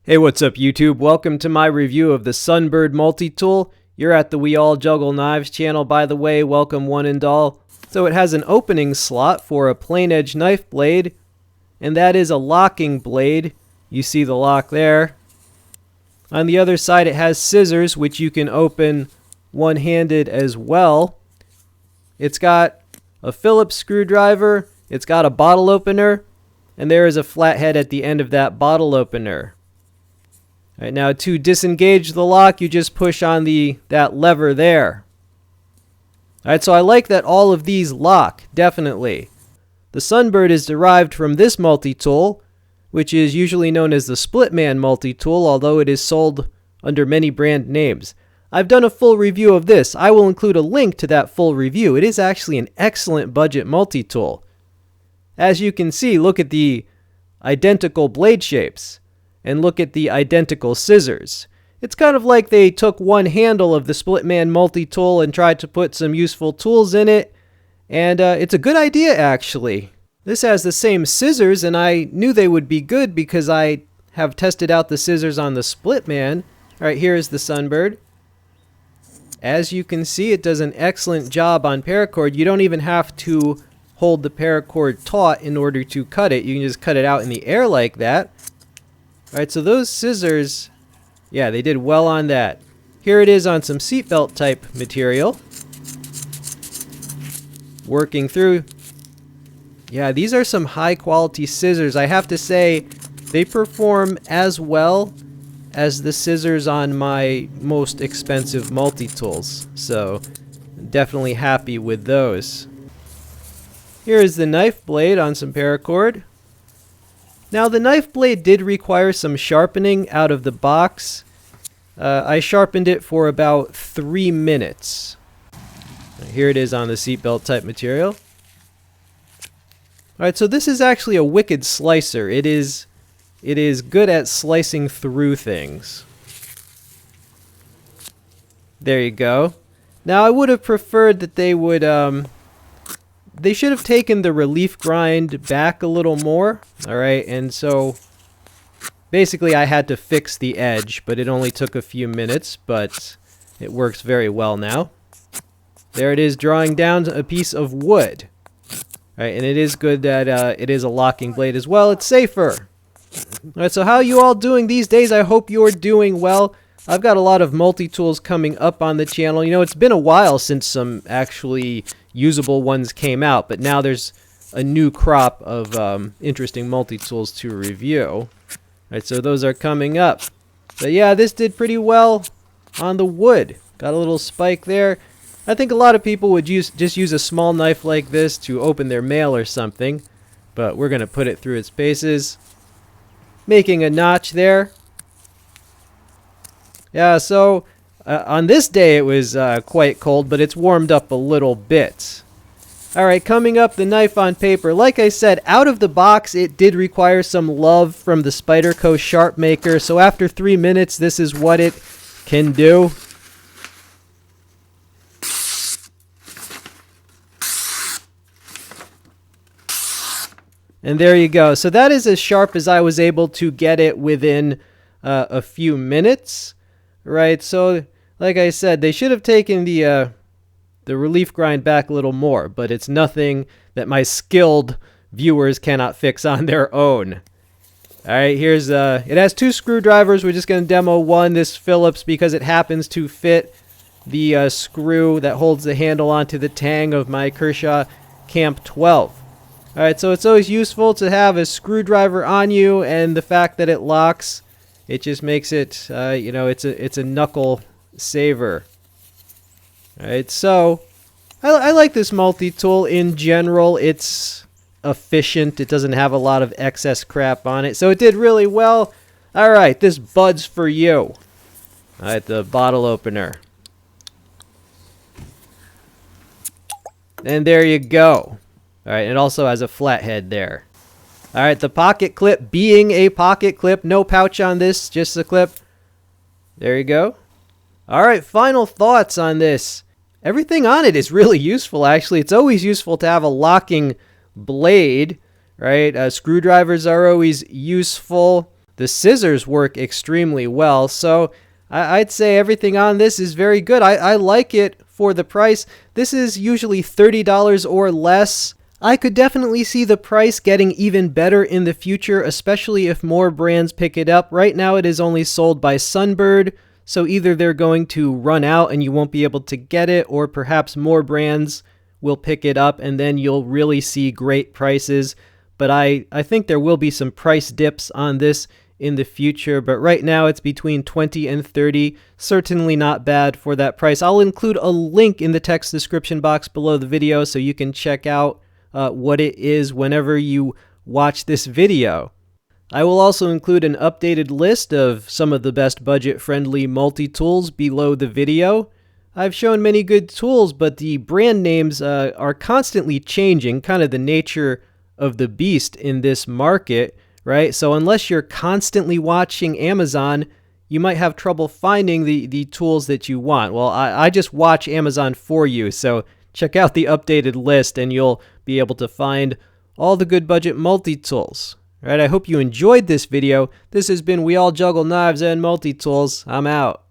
Hey, what's up YouTube? Welcome to my review of the Sunbird Multitool. You're at the We All Juggle Knives channel, by the way. Welcome one and all. So it has an opening slot for a plain edge knife blade, and that is a locking blade. You see the lock there. On the other side it has scissors, which you can open one-handed as well. It's got a Phillips screwdriver, it's got a bottle opener, and there is a flathead at the end of that bottle opener. All right, now to disengage the lock, you just push on that lever there. Alright, so I like that all of these lock, definitely. The Sunbird is derived from this multi-tool, which is usually known as the Splitman multi-tool, although it is sold under many brand names. I've done a full review of this. I will include a link to that full review. It is actually an excellent budget multi-tool. As you can see, look at the identical blade shapes. And look at the identical scissors. It's kind of like they took one handle of the Splitman multi-tool and tried to put some useful tools in it. And it's a good idea, actually. This has the same scissors, and I knew they would be good because I have tested out the scissors on the Splitman. Alright, here is the Sunbird. As you can see, it does an excellent job on paracord. You don't even have to hold the paracord taut in order to cut it. You can just cut it out in the air like that. Alright, so those scissors, yeah, they did well on that. Here it is on some seatbelt type material. Working through. Yeah, these are some high quality scissors. I have to say, they perform as well as the scissors on my most expensive multi-tools. So, definitely happy with those. Here is the knife blade on some paracord. Now the knife blade did require some sharpening out of the box. I sharpened it for about 3 minutes. Here it is on the seatbelt type material. Alright, so this is actually a wicked slicer. It is good at slicing through things. There you go. Now I would have preferred that they would they should have taken the relief grind back a little more. Alright, and so basically I had to fix the edge, but it only took a few minutes, but it works very well now. There it is, drawing down a piece of wood. Alright, and it is good that it is a locking blade as well. It's safer. Alright, so how are you all doing these days? I hope you're doing well. I've got a lot of multi-tools coming up on the channel. You know, it's been a while since some actually usable ones came out, but now there's a new crop of interesting multi-tools to review. Alright, so those are coming up. But yeah, this did pretty well on the wood. Got a little spike there. I think a lot of people would just use a small knife like this to open their mail or something, but we're going to put it through its paces. Making a notch there. Yeah, so on this day it was quite cold, but it's warmed up a little bit. Alright, coming up, the knife on paper. Like I said, out of the box, it did require some love from the Spyderco Sharp Maker, so after 3 minutes, this is what it can do. And there you go. So that is as sharp as I was able to get it within a few minutes. Right, so like I said, they should have taken the relief grind back a little more, but it's nothing that my skilled viewers cannot fix on their own. Alright, here's it has 2 screwdrivers. We're just going to demo one, this Phillips, because it happens to fit the screw that holds the handle onto the tang of my Kershaw Camp 12. Alright, so it's always useful to have a screwdriver on you, and the fact that it locks, it just makes it, you know, it's a knuckle saver. Alright, so I like this multi-tool in general. It's efficient. It doesn't have a lot of excess crap on it. So it did really well. Alright, this bud's for you. Alright, the bottle opener. And there you go. Alright, it also has a flathead there. Alright, the pocket clip being a pocket clip. No pouch on this, just a clip. There you go. Alright, final thoughts on this. Everything on it is really useful, actually. It's always useful to have a locking blade, right? Screwdrivers are always useful. The scissors work extremely well, so I'd say everything on this is very good. I like it for the price. This is usually $30 or less. I could definitely see the price getting even better in the future, especially if more brands pick it up. Right now it is only sold by Sunbird, so either they're going to run out and you won't be able to get it, or perhaps more brands will pick it up and then you'll really see great prices. But I think there will be some price dips on this in the future, but right now it's between 20 and 30. Certainly not bad for that price. I'll include a link in the text description box below the video so you can check out what it is whenever you watch this video. I will also include an updated list of some of the best budget-friendly multi-tools below the video. I've shown many good tools, but the brand names are constantly changing, kind of the nature of the beast in this market, right? So unless you're constantly watching Amazon, you might have trouble finding the tools that you want. Well, I just watch Amazon for you, so check out the updated list and you'll be able to find all the good budget multi-tools. All right, I hope you enjoyed this video. This has been We All Juggle Knives and Multi-Tools. I'm out.